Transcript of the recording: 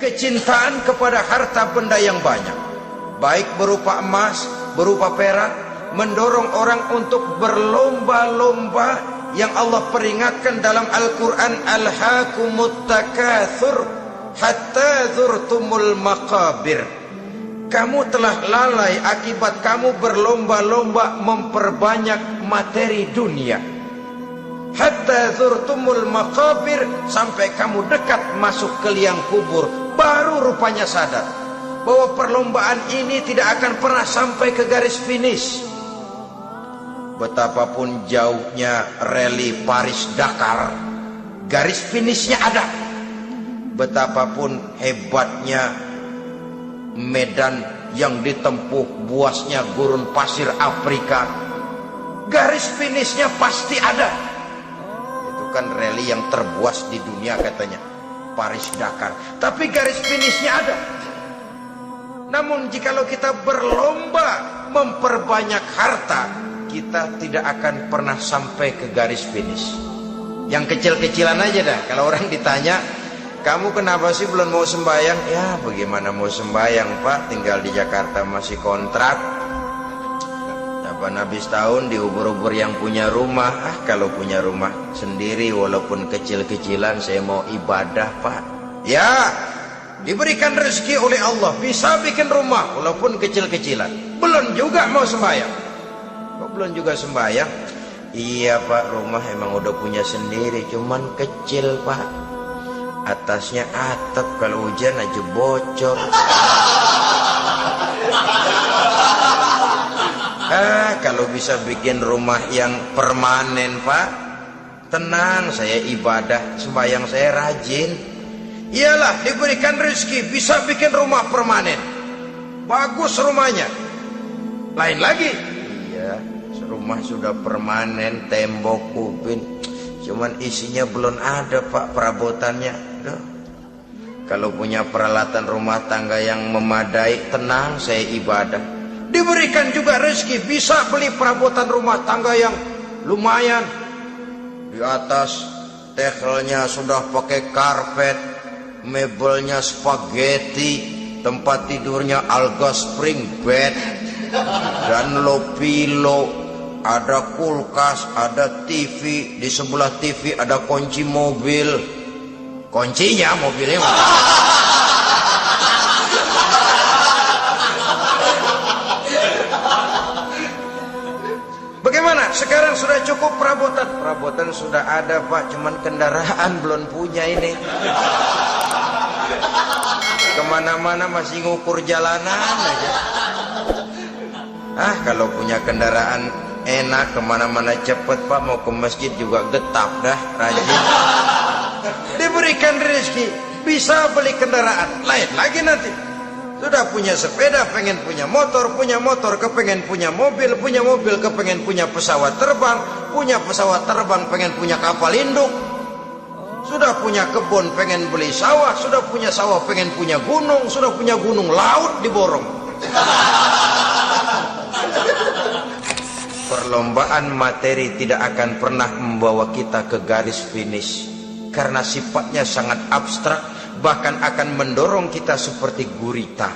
kecintaan kepada harta benda yang banyak, baik berupa emas, berupa perak, mendorong orang untuk berlomba-lomba yang Allah peringatkan dalam Al-Quran, alhaakumut takatsur hatta zurtumul maqabir. Kamu telah lalai akibat kamu berlomba-lomba memperbanyak materi dunia. Hatta zurtumul maqabir, sampai kamu dekat masuk ke liang kubur, baru rupanya sadar bahwa perlombaan ini tidak akan pernah sampai ke garis finish. Betapapun jauhnya rally Paris-Dakar, garis finishnya ada. Betapapun hebatnya medan yang ditempuh, buasnya gurun pasir Afrika, garis finishnya pasti ada. Itu kan rally yang terbuas di dunia katanya, Paris-Dakar. Tapi garis finishnya ada. Namun jikalau kita berlomba memperbanyak harta, kita tidak akan pernah sampai ke garis finish. Yang kecil-kecilan aja dah. Kalau orang ditanya, kamu kenapa sih belum mau sembahyang? Ya bagaimana mau sembahyang Pak, tinggal di Jakarta masih kontrak. Kapan habis tahun diubur-ubur yang punya rumah. Kalau punya rumah sendiri walaupun kecil-kecilan, saya mau ibadah Pak. Ya, diberikan rezeki oleh Allah, bisa bikin rumah walaupun kecil-kecilan, belum juga mau sembahyang. Kok belum juga sembahyang? Iya Pak, rumah emang udah punya sendiri, cuman kecil Pak. Atasnya atap, kalau hujan aja bocor. Kalau bisa bikin rumah yang permanen Pak, tenang, saya ibadah, sembahyang saya rajin. Iyalah, diberikan rezeki bisa bikin rumah permanen, bagus rumahnya. Lain lagi, iya, rumah sudah permanen, tembok, kubin, cuman isinya belum ada Pak, perabotannya. Duh. Kalau punya peralatan rumah tangga yang memadai, tenang, saya ibadah. Diberikan juga rezeki bisa beli perabotan rumah tangga yang lumayan. Di atas tekelnya sudah pakai karpet, mebelnya spaghetti, tempat tidurnya alga spring bed dan lopilo, ada kulkas, ada TV, di sebelah TV ada kunci mobil. Kuncinya mobilnya bagaimana? Sekarang sudah cukup perabotan. Perabotan sudah ada Pak, cuman kendaraan belum punya ini. Kemana-mana masih ngukur jalanan aja. Kalau punya kendaraan enak, kemana-mana cepet Pak, mau ke masjid juga getap dah, rajin. Diberikan rezeki bisa beli kendaraan. Lain lagi nanti, sudah punya sepeda pengen punya motor kepengen punya mobil kepengen punya pesawat terbang pengen punya kapal induk. Sudah punya kebun pengen beli sawah, sudah punya sawah pengen punya gunung, sudah punya gunung laut diborong. Perlombaan materi tidak akan pernah membawa kita ke garis finish, karena sifatnya sangat abstrak, bahkan akan mendorong kita seperti gurita.